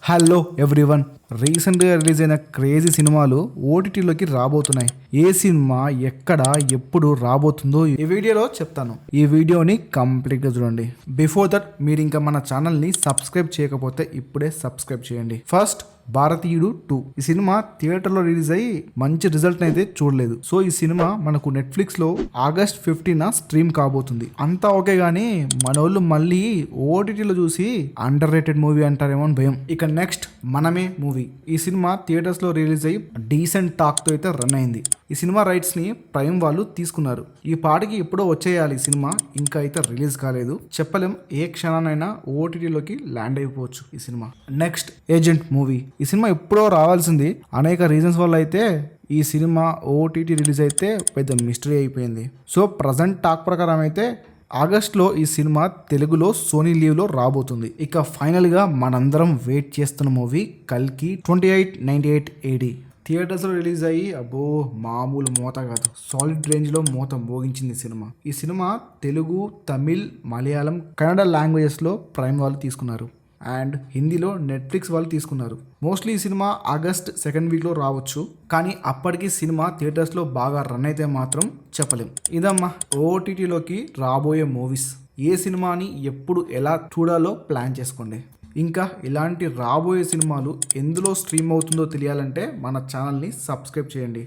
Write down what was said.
Hello everyone. రీసెంట్గా release అయిన crazy సినిమాలు ఓటీటీలోకి రాబోతున్నాయి. ఏ సినిమా ఎక్కడ ఎప్పుడు రాబోతుందో ఈ వీడియోలో చెప్తాను. ఈ వీడియోని కంప్లీట్గా చూడండి. బిఫోర్ దట్ మీరు ఇంకా మన ఛానల్ని సబ్స్క్రైబ్ చేయకపోతే ఇప్పుడే సబ్స్క్రైబ్ చేయండి. ఫస్ట్ భారతీయుడు 2 ఈ సినిమా థియేటర్లో రిలీజ్ అయ్యి మంచి రిజల్ట్ అయితే చూడలేదు. సో ఈ సినిమా మనకు నెట్ఫ్లిక్స్ లో August 15 స్ట్రీమ్ కాబోతుంది. అంతా ఓకే గానీ మనోళ్ళు మళ్ళీ ఓటీటీలో చూసి అండర్ రేటెడ్ మూవీ అంటారేమో అని భయం. ఇక నెక్స్ట్ మనమే మూవీ. ఈ సినిమా థియేటర్స్ లో రిలీజ్ అయ్యి డీసెంట్ టాక్ తో అయితే రన్ అయింది. ఈ సినిమా రైట్స్ ని ప్రైమ్ వాళ్ళు తీసుకున్నారు. ఈ పాటికి ఎప్పుడో వచ్చేయాలి ఈ సినిమా, ఇంకా అయితే రిలీజ్ కాలేదు. చెప్పలేం, ఏ క్షణానైనా ఓటీటీలోకి ల్యాండ్ అయిపోవచ్చు ఈ సినిమా. Next agent movie. ఈ సినిమా ఎప్పుడో రావాల్సింది. అనేక రీజన్స్ వల్ల అయితే ఈ సినిమా ఓటీటీ రిలీజ్ అయితే పెద్ద మిస్టరీ అయిపోయింది. సో ప్రజెంట్ టాక్ ప్రకారం అయితే ఆగస్ట్లో ఈ సినిమా తెలుగులో సోనీ లీవ్లో రాబోతుంది. ఇక ఫైనల్గా మనందరం వెయిట్ చేస్తున్న మూవీ కల్కి 2898 AD థియేటర్స్లో రిలీజ్ అయ్యి అబ్బో మామూలు మోత కాదు, సాలిడ్ రేంజ్లో మోత మోగించింది సినిమా. ఈ సినిమా తెలుగు, తమిళ్, మలయాళం, కన్నడ లాంగ్వేజెస్లో ప్రైమ్ వాళ్ళు తీసుకున్నారు అండ్ హిందీలో నెట్ఫ్లిక్స్ వాళ్ళు తీసుకున్నారు. మోస్ట్లీ ఈ సినిమా ఆగస్ట్ 2nd వీక్లో రావచ్చు, కానీ అప్పటికి సినిమా థియేటర్స్లో బాగా రన్ అయితే మాత్రం చెప్పలేం. ఇదమ్మా ఓటీటీలోకి రాబోయే మూవీస్. ఏ సినిమాని ఎప్పుడు ఎలా చూడాలో ప్లాన్ చేసుకోండి. ఇంకా ఇలాంటి రాబోయే సినిమాలు ఎందులో స్ట్రీమ్ అవుతుందో తెలియాలంటే మన ఛానల్ని సబ్స్క్రైబ్ చేయండి.